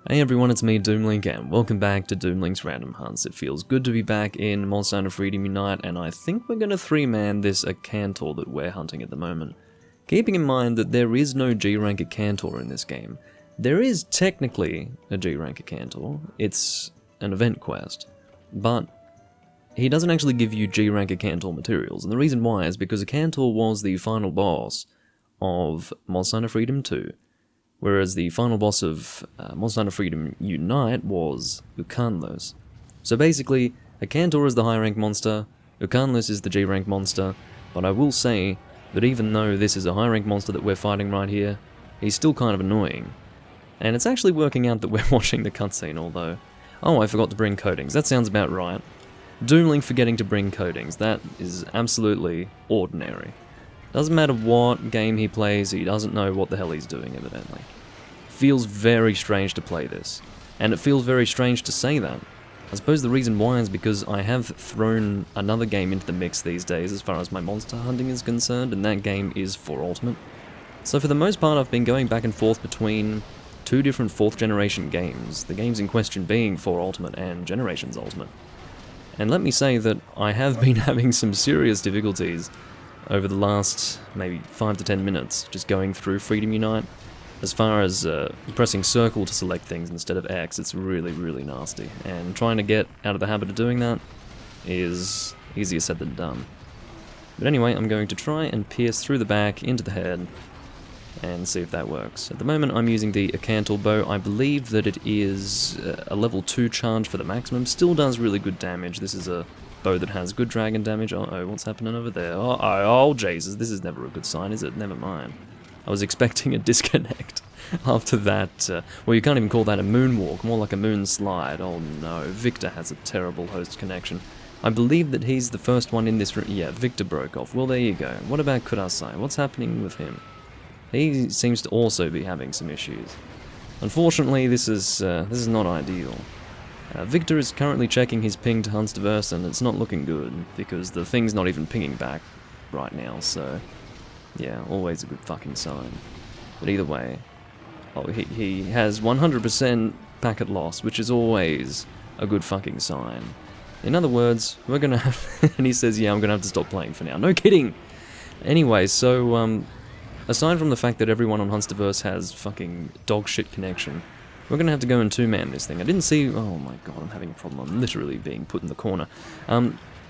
Hey everyone, it's me, Doomlink, and welcome back to Doomlink's Random Hunts. It feels good to be back in Monster Hunter Freedom Unite, and I think we're going to 3-man this Akantor that we're hunting at the moment. Keeping in mind that there is no G-rank Akantor in this game. There is technically a G-rank Akantor, it's an event quest, but he doesn't actually give you G-rank Akantor materials, and the reason why is because Akantor was the final boss of Monster Hunter Freedom 2. Whereas the final boss of Monster Hunter Freedom Unite was Akantor. So basically, Akantor is the high rank monster, Akantor is the G rank monster, but I will say that even though this is a high rank monster that we're fighting right here, he's still kind of annoying. And it's actually working out that we're watching the cutscene, although... Oh, I forgot to bring coatings, that sounds about right. Doomlink forgetting to bring coatings, that is absolutely ordinary. Doesn't matter what game he plays, he doesn't know what the hell he's doing, evidently. Feels very strange to play this, and it feels very strange to say that. I suppose the reason why is because I have thrown another game into the mix these days as far as my monster hunting is concerned, and that game is 4 Ultimate. So for the most part I've been going back and forth between 2 different 4th generation games, the games in question being 4 Ultimate and Generations Ultimate. And let me say that I have been having some serious difficulties over the last maybe 5 to 10 minutes just going through Freedom Unite. As far as pressing circle to select things instead of X, it's really nasty, and trying to get out of the habit of doing that is easier said than done. But anyway, I'm going to try and pierce through the back into the head and see if that works. At the moment I'm using the Akantor bow. I believe that it is a level 2 charge for the maximum, still does really good damage. This is a bow that has good dragon damage. Uh-oh, what's happening over there? Oh, Jesus, this is never a good sign, is it? Never mind. I was expecting a disconnect after that. Well, you can't even call that a moonwalk, more like a moon slide. Oh no, Victor has a terrible host connection. I believe that he's the first one in this room. Yeah, Victor broke off. Well, there you go. What about Kudasai? What's happening with him? He seems to also be having some issues. Unfortunately, this is not ideal. Victor is currently checking his ping to Huntsdiverse, and it's not looking good, because the thing's not even pinging back right now, so... yeah, always a good fucking sign. But either way, he has 100% packet loss, which is always a good fucking sign. In other words, we're gonna have... and he says, yeah, I'm gonna have to stop playing for now. No kidding! Anyway, so, aside from the fact that everyone on Huntsdiverse has fucking dog shit connection, we're gonna have to go and 2-man this thing. I didn't see... oh my god, I'm having a problem. I'm literally being put in the corner.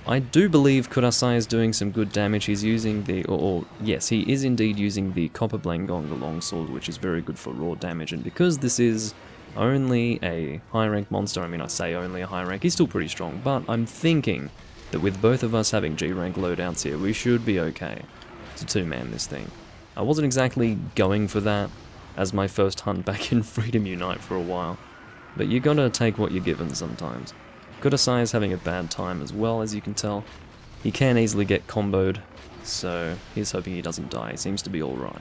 I do believe Kudasai is doing some good damage. He's using the... yes, he is indeed using the Copper Blangong, the longsword, which is very good for raw damage. And because this is only a high-rank monster, I mean, I say only a high rank, he's still pretty strong, but I'm thinking that with both of us having G-rank loadouts here, we should be okay to 2-man this thing. I wasn't exactly going for that as my first hunt back in Freedom Unite for a while, but you gotta take what you're given sometimes. Kudasai is having a bad time as well, as you can tell. He can easily get comboed, so he's hoping he doesn't die. He seems to be alright.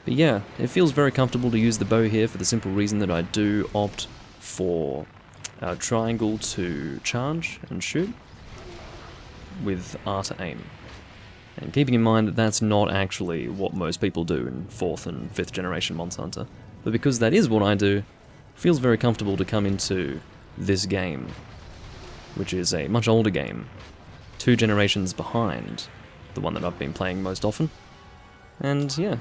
But yeah, it feels very comfortable to use the bow here for the simple reason that I do opt for triangle to charge and shoot with R to aim. And keeping in mind that that's not actually what most people do in 4th and 5th generation Monster Hunter, but because that is what I do, it feels very comfortable to come into this game, which is a much older game, 2 generations behind the one that I've been playing most often. And yeah,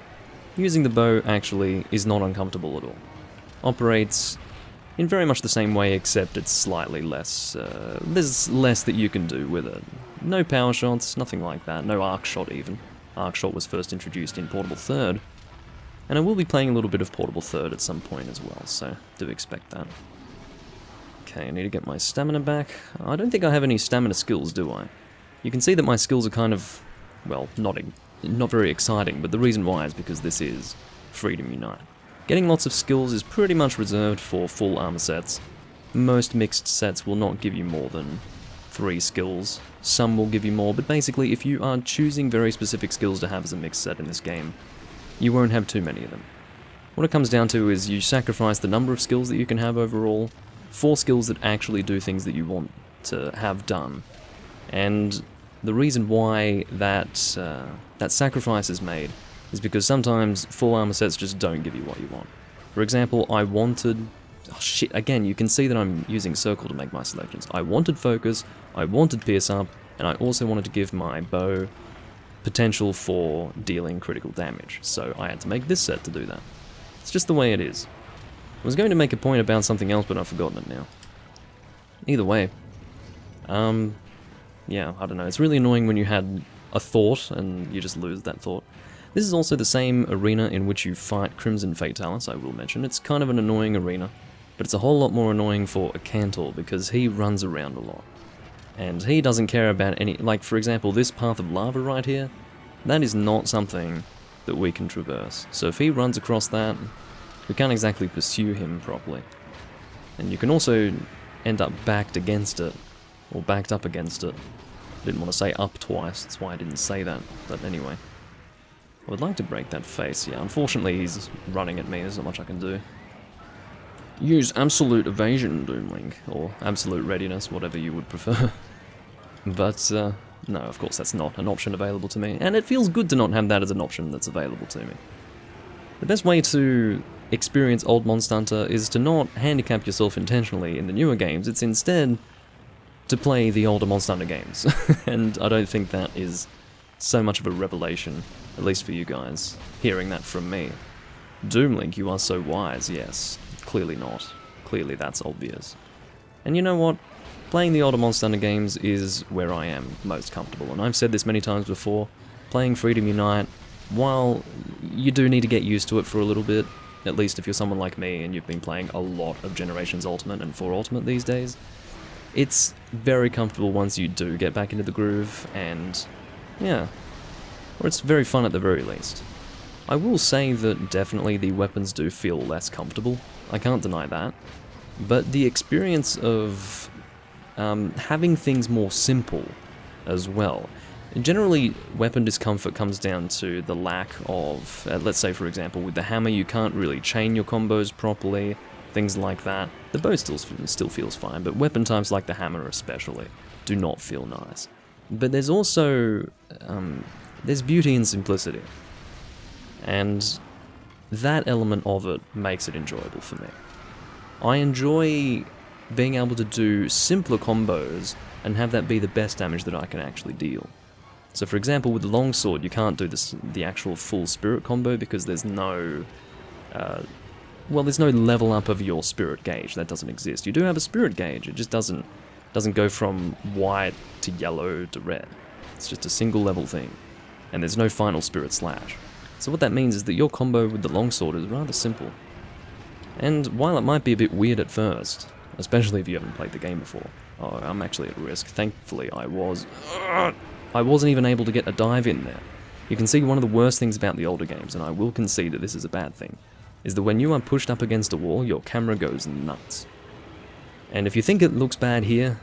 using the bow actually is not uncomfortable at all. Operates in very much the same way, except it's slightly less, there's less that you can do with it. No power shots, nothing like that, no arc shot even. Arc shot was first introduced in Portable 3rd, and I will be playing a little bit of Portable 3rd at some point as well, so do expect that. Okay, I need to get my stamina back. I don't think I have any stamina skills, do I? You can see that my skills are kind of, well, not very exciting, but the reason why is because this is Freedom Unite. Getting lots of skills is pretty much reserved for full armor sets. Most mixed sets will not give you more than 3 skills. Some will give you more, but basically if you are choosing very specific skills to have as a mixed set in this game, you won't have too many of them. What it comes down to is you sacrifice the number of skills that you can have overall, 4 skills that actually do things that you want to have done. And the reason why that sacrifice is made is because sometimes full armor sets just don't give you what you want. For example, I wanted Oh shit, again, you can see that I'm using circle to make my selections. I wanted focus, I wanted pierce up, and I also wanted to give my bow potential for dealing critical damage. So I had to make this set to do that. It's just the way it is. I was going to make a point about something else, but I've forgotten it now. Either way, yeah, I don't know. It's really annoying when you had a thought and you just lose that thought. This is also the same arena in which you fight Crimson Fatalis, I will mention. It's kind of an annoying arena, but it's a whole lot more annoying for Akantor because he runs around a lot. And he doesn't care about any... Like, for example, this path of lava right here, that is not something that we can traverse. So if he runs across that, we can't exactly pursue him properly. And you can also end up backed against it, or backed up against it. I didn't want to say up twice, that's why I didn't say that, but anyway. I would like to break that face, yeah, unfortunately he's running at me, there's not much I can do. Use absolute evasion, Doomlink, or absolute readiness, whatever you would prefer. But, no, of course that's not an option available to me, and it feels good to not have that as an option that's available to me. The best way to experience Old Monster Hunter is to not handicap yourself intentionally in the newer games, it's instead to play the older Monster Hunter games, and I don't think that is so much of a revelation, at least for you guys, hearing that from me. Doomlink, you are so wise, yes. Clearly not. Clearly that's obvious. And you know what? Playing the older Monster Hunter games is where I am most comfortable, and I've said this many times before, playing Freedom Unite, while you do need to get used to it for a little bit, at least if you're someone like me and you've been playing a lot of Generations Ultimate and 4 Ultimate these days, it's very comfortable once you do get back into the groove, and yeah, or it's very fun at the very least. I will say that definitely the weapons do feel less comfortable, I can't deny that, but the experience of having things more simple as well. Generally, weapon discomfort comes down to the lack of, let's say for example, with the hammer you can't really chain your combos properly, things like that. The bow still feels fine, but weapon types like the hammer especially do not feel nice. But there's also, there's beauty in simplicity, and that element of it makes it enjoyable for me. I enjoy being able to do simpler combos and have that be the best damage that I can actually deal. So for example, with the longsword, you can't do the actual full spirit combo because there's no, there's no level up of your spirit gauge. That doesn't exist. You do have a spirit gauge, it just doesn't go from white to yellow to red. It's just a single level thing, and there's no final spirit slash. So what that means is that your combo with the longsword is rather simple. And while it might be a bit weird at first, especially if you haven't played the game before, oh, I'm actually at risk. Thankfully I wasn't even able to get a dive in there. You can see one of the worst things about the older games, and I will concede that this is a bad thing, is that when you are pushed up against a wall, your camera goes nuts. And if you think it looks bad here,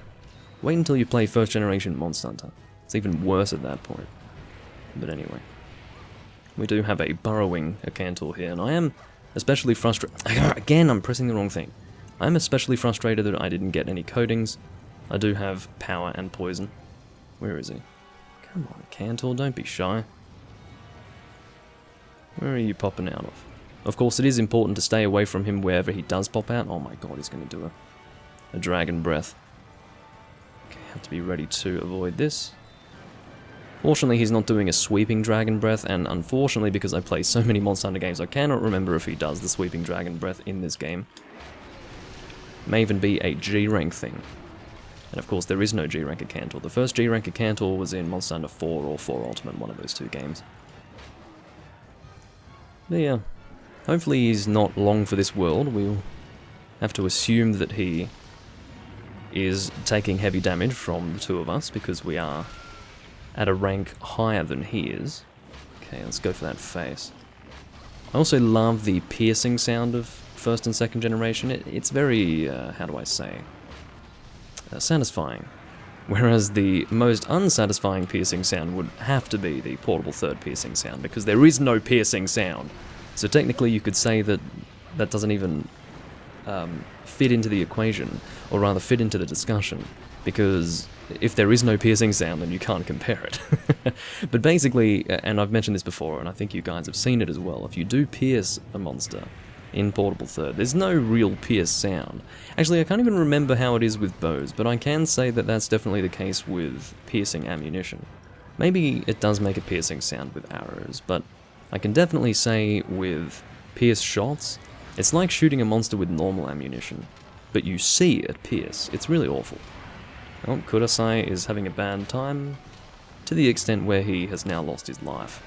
wait until you play first generation Monster Hunter. It's even worse at that point. But anyway. We do have a burrowing Akantor here, and I am especially frustrated. Again, I'm pressing the wrong thing. I'm especially frustrated that I didn't get any coatings. I do have power and poison. Where is he? Come on, Akantor, don't be shy. Where are you popping out of? Of course, it is important to stay away from him wherever he does pop out. Oh my god, he's going to do a dragon breath. Okay, have to be ready to avoid this. Fortunately, he's not doing a sweeping dragon breath, and unfortunately, because I play so many Monster Hunter games, I cannot remember if he does the sweeping dragon breath in this game. May even be a G rank thing. And of course, there is no G rank Akantor. The first G rank Akantor was in Monster Hunter 4 or 4 Ultimate, one of those two games. But yeah, hopefully he's not long for this world. We'll have to assume that he is taking heavy damage from the two of us, because we are at a rank higher than he is. Okay, let's go for that face. I also love the piercing sound of first and second generation. It's very, how do I say, satisfying. Whereas the most unsatisfying piercing sound would have to be the portable third piercing sound, because there is no piercing sound. So technically you could say that that doesn't even fit into the equation, or rather fit into the discussion, because if there is no piercing sound, then you can't compare it. But basically, and I've mentioned this before, and I think you guys have seen it as well, if you do pierce a monster, in Portable Third. There's no real pierce sound. Actually, I can't even remember how it is with bows, but I can say that that's definitely the case with piercing ammunition. Maybe it does make a piercing sound with arrows, but I can definitely say with pierce shots, it's like shooting a monster with normal ammunition, but you see it pierce. It's really awful. Well, Kudasai is having a bad time, to the extent where he has now lost his life.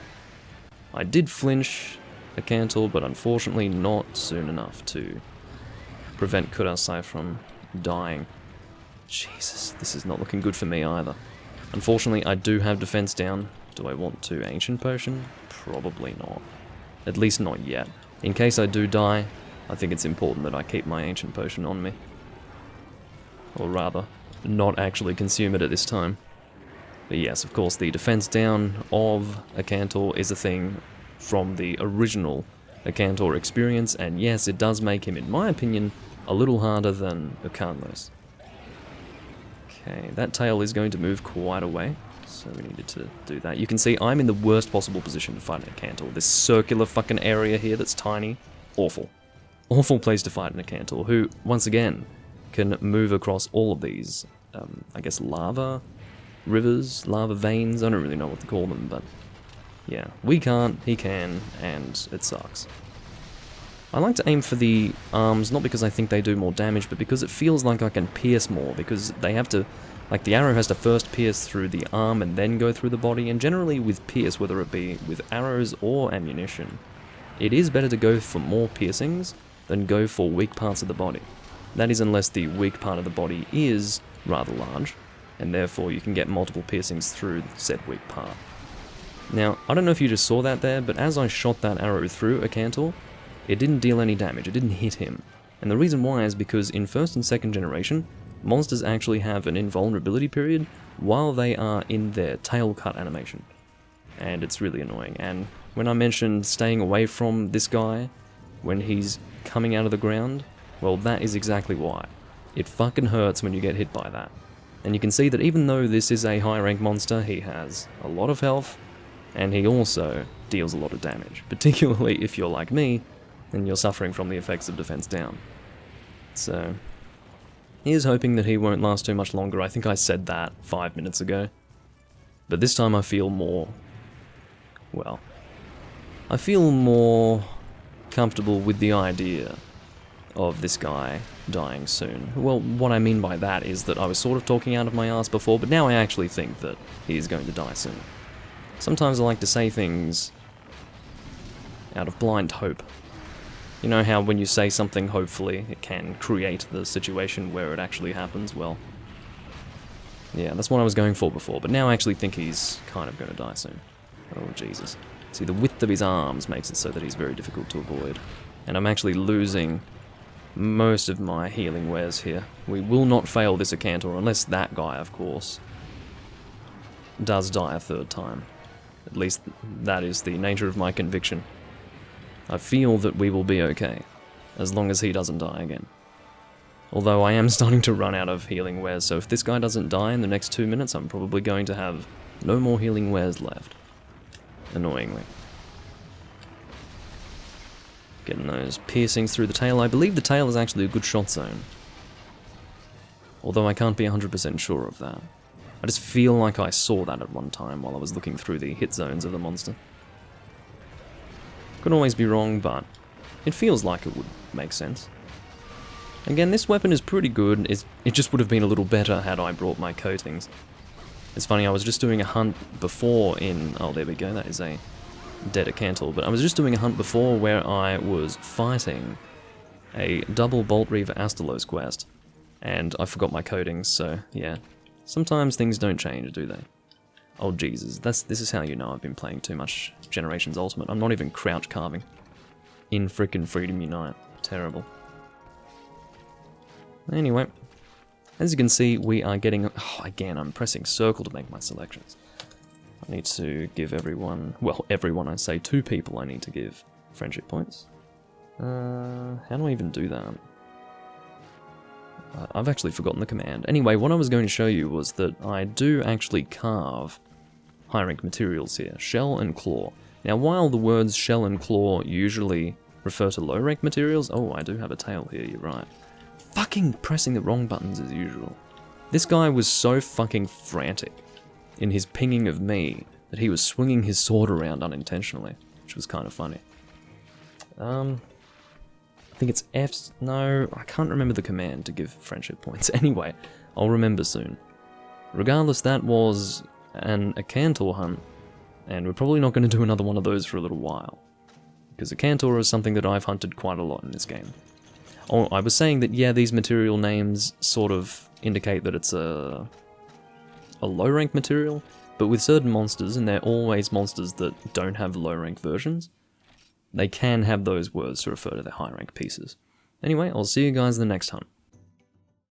I did flinch Akantor, but unfortunately not soon enough to prevent Kudasai from dying. Jesus, this is not looking good for me either. Unfortunately, I do have defense down. Do I want to Ancient Potion? Probably not. At least not yet. In case I do die, I think it's important that I keep my Ancient Potion on me. Or rather, not actually consume it at this time. But yes, of course, the defense down of Akantor is a thing from the original Akantor experience, and yes, it does make him, in my opinion, a little harder than Ukanlos. Okay, that tail is going to move quite a way, so we needed to do that. You can see I'm in the worst possible position to fight an Akantor. This circular fucking area here that's tiny, awful. Awful place to fight an Akantor, who, once again, can move across all of these, I guess, lava rivers, lava veins, I don't really know what to call them, but yeah, we can't, he can, and it sucks. I like to aim for the arms, not because I think they do more damage, but because it feels like I can pierce more, because they have to, like the arrow has to first pierce through the arm and then go through the body, and generally with pierce, whether it be with arrows or ammunition, it is better to go for more piercings than go for weak parts of the body. That is unless the weak part of the body is rather large, and therefore you can get multiple piercings through said weak part. Now, I don't know if you just saw that there, but as I shot that arrow through Akantor, it didn't deal any damage, it didn't hit him. And the reason why is because in first and second generation, monsters actually have an invulnerability period while they are in their tail cut animation. And it's really annoying. And when I mentioned staying away from this guy when he's coming out of the ground, well, that is exactly why. It fucking hurts when you get hit by that. And you can see that even though this is a high rank monster, he has a lot of health, and he also deals a lot of damage, particularly if you're like me, and you're suffering from the effects of defense down. So, here's hoping that he won't last too much longer. I think I said that 5 minutes ago. But this time I feel more, well, I feel more comfortable with the idea of this guy dying soon. Well, what I mean by that is that I was sort of talking out of my ass before, but now I actually think that he is going to die soon. Sometimes I like to say things out of blind hope. You know how when you say something hopefully, it can create the situation where it actually happens? Well, yeah, that's what I was going for before, but now I actually think he's kind of going to die soon. Oh, Jesus. See, the width of his arms makes it so that he's very difficult to avoid. And I'm actually losing most of my healing wares here. We will not fail this Akantor, unless that guy, of course, does die a third time. At least that is the nature of my conviction. I feel that we will be okay, as long as he doesn't die again. Although I am starting to run out of healing wares, so if this guy doesn't die in the next 2 minutes, I'm probably going to have no more healing wares left. Annoyingly. Getting those piercings through the tail. I believe the tail is actually a good shot zone. Although I can't be 100% sure of that. I just feel like I saw that at one time while I was looking through the hit zones of the monster. Could always be wrong, but it feels like it would make sense. Again, this weapon is pretty good. It just would have been a little better had I brought my coatings. It's funny, I was just doing a hunt before in... Oh, there we go, that is a dead Akantor. But I was just doing a hunt before where I was fighting a double Bolt Reaver Astalos quest. And I forgot my coatings, so yeah. Sometimes things don't change, do they? Oh Jesus, this is how you know I've been playing too much Generations Ultimate. I'm not even crouch carving in frickin' Freedom Unite. Terrible. Anyway, as you can see, we are getting... Oh, again, I'm pressing circle to make my selections. I need to give everyone... Well, everyone, I say 2 people I need to give friendship points. How do I even do that? I've actually forgotten the command. Anyway, what I was going to show you was that I do actually carve high rank materials here. Shell and claw. Now, while the words shell and claw usually refer to low rank materials. Oh, I do have a tail here, you're right. Fucking pressing the wrong buttons as usual. This guy was so fucking frantic in his pinging of me that he was swinging his sword around unintentionally, which was kind of funny. I think it's F. No, I can't remember the command to give friendship points. Anyway, I'll remember soon. Regardless, that was an Akantor hunt, and we're probably not going to do another one of those for a little while, because Akantor is something that I've hunted quite a lot in this game. Oh, I was saying that, yeah, these material names sort of indicate that it's a low rank material, but with certain monsters, and they're always monsters that don't have low rank versions, they can have those words to refer to their high rank pieces. Anyway, I'll see you guys in the next hunt.